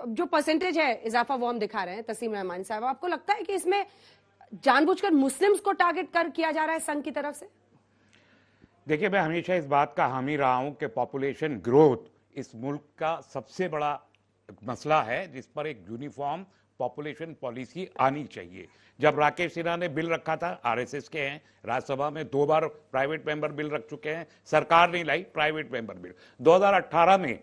जो परसेंटेज है इजाफा वो हम दिखा रहे हैं तस्लीम रहमान साहब, आपको लगता है कि इसमें जानबूझकर मुस्लिम्स को टारगेट कर किया जा रहा है संघ की तरफ से? देखिए, मैं हमेशा इस बात का हामी रहा हूं कि पॉपुलेशन ग्रोथ इस मुल्क का सबसे बड़ा मसला है, जिस पर एक यूनिफॉर्म पॉपुलेशन पॉलिसी आनी चाहिए। जब राकेश सिन्हा ने बिल रखा था, आरएसएस के हैं, राज्यसभा में 2 बार प्राइवेट मेंबर बिल रख चुके हैं, सरकार नहीं लाई प्राइवेट मेंबर बिल। 2018 में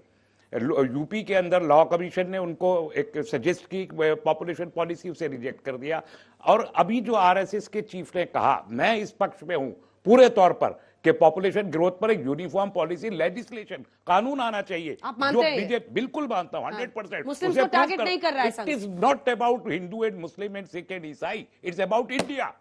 यूपी के अंदर लॉ कमीशन ने उनको एक सजेस्ट की पॉपुलेशन पॉलिसी, उसे रिजेक्ट कर दिया। और अभी जो आरएसएस के चीफ ने कहा, मैं इस पक्ष में हूं पूरे तौर पर कि पॉपुलेशन ग्रोथ पर एक यूनिफॉर्म पॉलिसी, लेजिस्लेशन, कानून आना चाहिए। आप मानते हैं? बीजेपी बिल्कुल मानता हूं, 100%। मुस्लिम्स को टारगेट नहीं कर रहा है। It is not about Hindu and Muslim and Sikh and Isai, it's about India.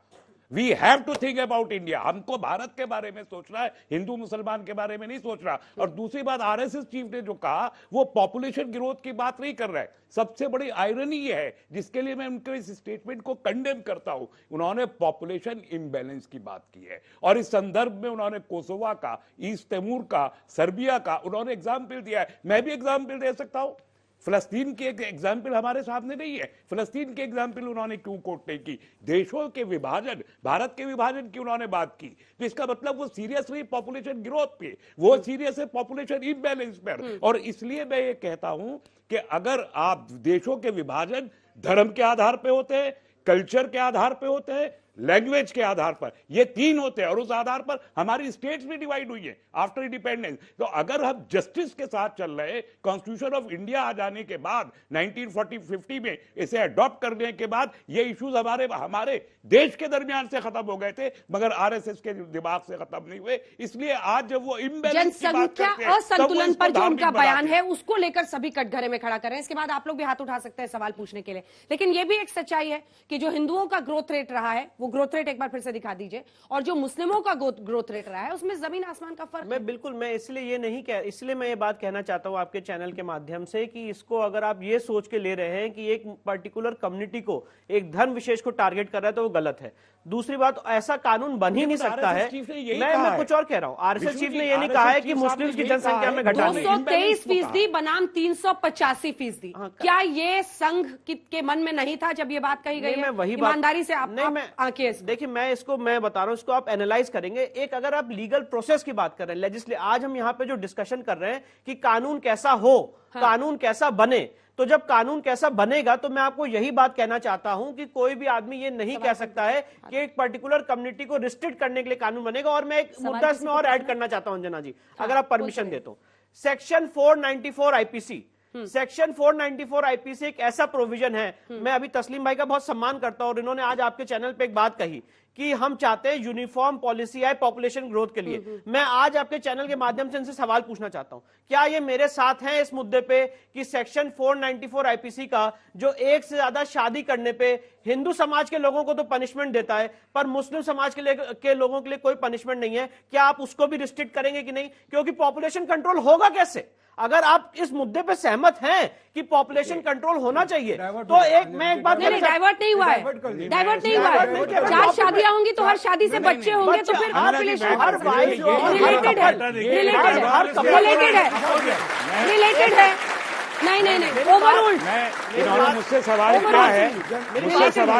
We have to think about India. हमको भारत के बारे में सोचना है, हिंदू मुसलमान के बारे में नहीं सोच रहा। और दूसरी बात, आरएसएस चीफ ने जो कहा वो पॉपुलेशन ग्रोथ की बात नहीं कर रहा है। सबसे बड़ी आयरनी ये है, जिसके लिए मैं उनके इस स्टेटमेंट को कंडेम करता हूं, उन्होंने पॉपुलेशन इम्बैलेंस की बात की है। और इस संदर्भ में उन्होंने कोसोवा का, ईस्ट तिमोर का, सर्बिया का उन्होंने एग्जाम्पल दिया है। मैं भी एग्जाम्पल दे सकता हूं। फिलिस्तीन की एक एग्जाम्पल हमारे सामने नहीं है। फिलिस्तीन की एग्जाम्पल उन्होंने क्यों कोट नहीं की? देशों के विभाजन, भारत के विभाजन की उन्होंने बात की। तो इसका मतलब वो सीरियस नहीं पॉपुलेशन ग्रोथ पे, वो सीरियस है पॉपुलेशन इम्बैलेंस पर। और इसलिए मैं ये कहता हूं कि अगर आप देशों के विभाजन धर्म के आधार पे होते हैं, कल्चर के आधार पे होते हैं, लैंग्वेज के आधार पर, ये 3 होते हैं, और उस आधार पर हमारी स्टेट्स भी डिवाइड हुई है आफ्टर इंडिपेंडेंस। तो अगर हम जस्टिस के साथ चल रहे, कॉन्स्टिट्यूशन ऑफ इंडिया आ जाने के बाद 1940-50 में इसे अडॉप्ट करने के बाद ये इश्यूज हमारे देश के दरमियान से खत्म हो गए थे, मगर आरएसएस के दिमाग से खत्म नहीं हुए। इसलिए आज जब वो इम्बैलेंस की बात करते हैं, असंतुलन पर जो उनका बयान है उसको लेकर सभी कटघरे में खड़ा कर रहे हैं। इसके बाद आप लोग भी हाथ उठा सकते हैं सवाल पूछने के लिए। लेकिन यह भी एक सच्चाई है कि जो हिंदुओं का ग्रोथ रेट रहा है, वो ग्रोथ रेट एक बार फिर से दिखा दीजिए, और जो मुस्लिमों का ग्रोथ रेट रहा है उसमें जमीन आसमान का फर्क। मैं इसलिए मैं ये बात कहना चाहता हूं आपके चैनल के माध्यम से कि इसको अगर आप ये सोच के ले रहे हैं कि एक पर्टिकुलर कम्युनिटी को, एक धर्म विशेष को टारगेट कर रहा है, तो वो गलत है। दूसरी बात, ऐसा कानून बन ही नहीं सकता है। मैं कुछ और कह रहा हूं, आरएसएस चीफ ने ये नहीं कहा है कि मुस्लिम की जनसंख्या में घटाना। 223% बनाम 385%। क्या ये संघ के मन में नहीं था जब ये बात कही गई है? ईमानदारी से आप आंखें देखिए, मैं बता रहा हूं, इसको आप एनालाइज करेंगे। एक अगर आप लीगल प्रोसेस की बात कर रहे हैं, आज हम यहां पे जो डिस्कशन कर रहे हैं कि कानून कैसा हो, कानून कैसा बने, तो जब कानून कैसा बनेगा तो मैं आपको यही बात कहना चाहता हूं कि कोई भी आदमी ये नहीं कह सकता है कि एक पर्टिकुलर कम्युनिटी को रिस्ट्रिक्ट करने के लिए कानून बनेगा। और मैं एक मुद्दा इसमें और ऐड करना चाहता हूं अंजना जी, अगर आप परमिशन दे तो। सेक्शन 494 आईपीसी, सेक्शन 494 आईपीसी एक ऐसा प्रोविजन है, मैं अभी तस्लीम भाई का बहुत सम्मान करता हूं और इन्होंने आज आपके चैनल पे एक बात कही कि हम चाहते हैं यूनिफॉर्म पॉलिसी है पॉपुलेशन ग्रोथ के लिए। मैं आज आपके चैनल के माध्यम से इनसे सवाल पूछना चाहता हूं, क्या ये मेरे साथ हैं इस मुद्दे पे कि सेक्शन 494 आईपीसी का जो एक से ज्यादा शादी करने पे हिंदू समाज के लोगों को तो पनिशमेंट देता है, पर मुस्लिम समाज के लोगों के लिए कोई पनिशमेंट नहीं है, क्या आप उसको भी रिस्ट्रिक्ट करेंगे कि नहीं? क्योंकि पॉपुलेशन कंट्रोल होगा कैसे? अगर आप इस मुद्दे पे सहमत हैं कि पॉपुलेशन कंट्रोल होना चाहिए, तो मैं एक बात डाइवर्ट नहीं हुआ है, डाइवर्ट नहीं हुआ है। 4 शादियां होंगी तो हर शादी से बच्चे होंगे, तो फिर पॉपुलेशन रिलेटेड है। नहीं, ओवरऑल इन्होंने मुझसे सवाल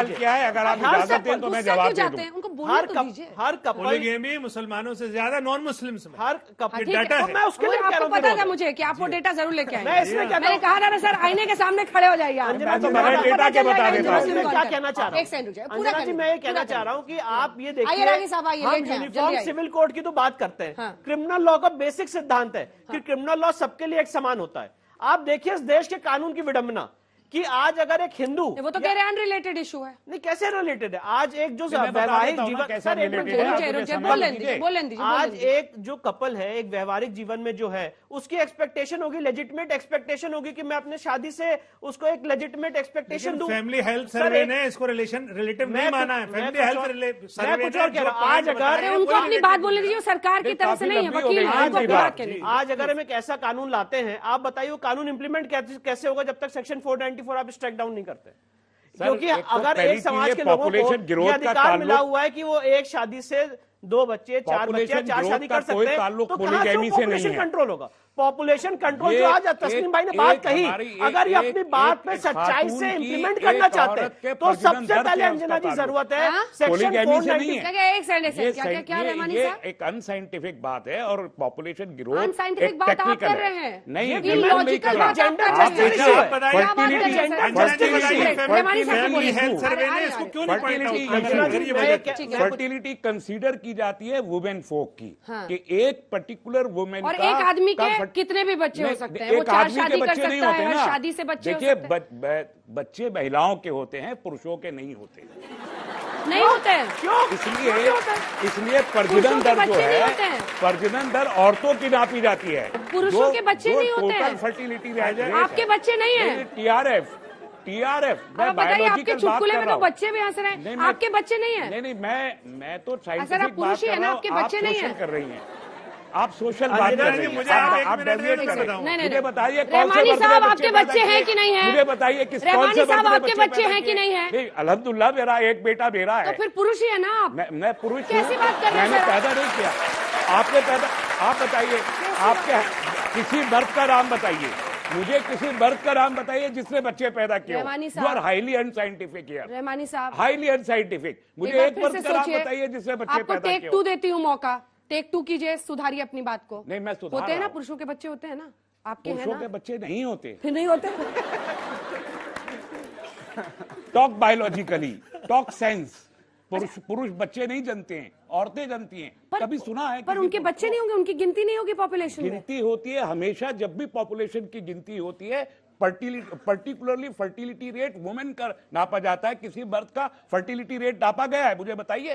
किया है, अगर आप इजाजत दें तो मैं जवाब दे दूं। उनको बोलने तो दीजिए। हर कपल मुसलमानों से ज्यादा नॉन मुस्लिम्स में हर कपल डाटा है। मैं उसके लिए आपको पता था मुझे कि आप वो डेटा जरूर लेके आए। मैंने कहा था ना सर, आईने के सामने खड़े हो जाइए। क्या कहना चाह रहा हूँ, मैं ये कहना चाह रहा हूँ कि आप ये देखिए, यूनिफॉर्म सिविल कोड की तो बात करते हैं, क्रिमिनल लॉ का बेसिक सिद्धांत है कि क्रिमिनल लॉ सबके लिए एक समान होता है। आप देखिए इस देश के कानून की विडंबना कि आज अगर एक हिंदू, वो तो कह रहे हैं अनरिलेटेड इशू है। नहीं, कैसे रिलेटेड है? आज एक जो वैवाहिक जीवन, आज एक जो कपल है, एक वैवाहिक जीवन में जो है, उसकी एक्सपेक्टेशन होगी, लेजिटिमेट एक्सपेक्टेशन होगी कि मैं अपने शादी से उसको एक लेजिटिमेट एक्सपेक्टेशन दूं। फैमिली हेल्थ सर्वे ने इसको रिलेटिव नहीं माना है। फैमिली हेल्थ सर्वे कुछ और कह रहा हूं, आज अगर उनको अपनी बात बोलने दीजिए, सरकार की तरफ से नहीं है, वकील। आज अगर हम एक ऐसा कानून लाते हैं, आप बताइए वो कानून इंप्लीमेंट कैसे होगा जब तक सेक्शन 494 आप स्ट्राइक डाउन नहीं करते? क्योंकि अगर एक समाज के लोगों को यह अधिकार मिला हुआ है कि वो एक शादी से 2 बच्चे, 4 बच्चे, 4 शादी कर सकते हैं, तो कहां से पॉपुलेशन कंट्रोल होगा? पॉपुलेशन कंट्रोल ये जो आज तस्लीम भाई ने बात कही, अगर ये अपनी बात पे सच्चाई से इंप्लीमेंट करना चाहते हैं तो सबसे पहले अंजना जी जरूरत है सेक्शन 490। एक सेकंड, क्या रहमानी ये साहब, एक अनसाइंटिफिक बात है और पॉपुलेशन ग्रोथ अनसाइंटिफिक बात आप कर रहे हैं। नहीं, ये बिल्कुल नहीं लॉजिकल कर रहा। बात आप कर आप रहे देखिए, हैं। आप बताइए, रहमानी साहब को बोलिए। फैमिली हेल्थ सर्वे ने इसको क्यों नहीं पॉइंट आउट? फर्टिलिटी कंसीडर की जाती है वुमेन फोक की, हाँ। कि एक पर्टिकुलर वुमेन और एक आदमी के कितने भी बच्चे हो सकते हैं, वो 4 शादी कर सकता है, हर शादी से बच्चे हो देखिए सकते हैं। बच्चे महिलाओं के होते हैं, पुरुषों के नहीं होते। नहीं होते हैं। इसलिए प्रजनन दर जो बच्चे नहीं है, होते हैं। प्रजनन दर औरतों की नापी जाती है, पुरुषों के बच्चे नहीं होते हैं। टोटल फर्टिलिटी रेट आपके बच्चे नहीं है। टीआरएफ मैं अब बताइए, आपके बायोलॉजिकल बात चुटकुले कर में रहा तो हूं। बच्चे भी हंस रहे नहीं, हैं, मैं- आपके बच्चे नहीं है। नहीं, मैं तो आप साइंटिफिक बात पुरुष ही कर है ना, रहा हूं, आपके आप बच्चे नहीं सोशल है। कर रही हैं, आप सोशल बात अंजना कर जी, रही हैं। मुझे आप एक आप मिनट डेविएट में कर रहे बताओ। हैं। नहीं, मुझे बताइए कौन रहमानी से साहब, बर्थडे आपके बच्चे हैं कि नहीं है? मुझे बताइए किस कौन रहमानी से साहब, बर्थडे आपके बच्चे हैं कि नहीं है? अल्हम्दुलिल्लाह मेरा एक बेटा मेरा है। तो फिर पुरुष ही है ना आप। मैं पुरुष कैसी हूं। बात कर रहे हैं मैंने सर? पैदा नहीं किया, आपने पैदा। आप बताइए, आपके किसी बर्थ का नाम बताइए, मुझे किसी बर्थ का नाम बताइए जिसने बच्चे पैदा किए। रहमानी यू साहब। Are highly unscientific here, Rahmani साहब, हाईली अनसाइंटिफिक। मुझे बार एक फिर बर्थ से का नाम सोचिए। बताइए जिसने बच्चे आपको पैदा टेक किए। 2 देती हूँ मौका, टेक 2 कीजिए, सुधारिए अपनी बात को। नहीं, मैं सुधार होते हैं रहा ना, हूं। पुरुषों के बच्चे होते हैं ना, आपके हैं पुरुषों के ना? बच्चे नहीं होते। फिर नहीं होते। Talk biologically, talk sense. पुरुष बच्चे नहीं जनते हैं, औरतें जनती हैं। कभी सुना है पर किसी उनके को? बच्चे नहीं होंगे, उनकी गिनती नहीं होगी पॉपुलेशन में। गिनती होती है हमेशा, जब भी पॉपुलेशन की गिनती होती है पर्टिकुलरली फर्टिलिटी रेट वुमेन का नापा जाता है। किसी बर्थ का फर्टिलिटी रेट नापा गया है, मुझे बताइए।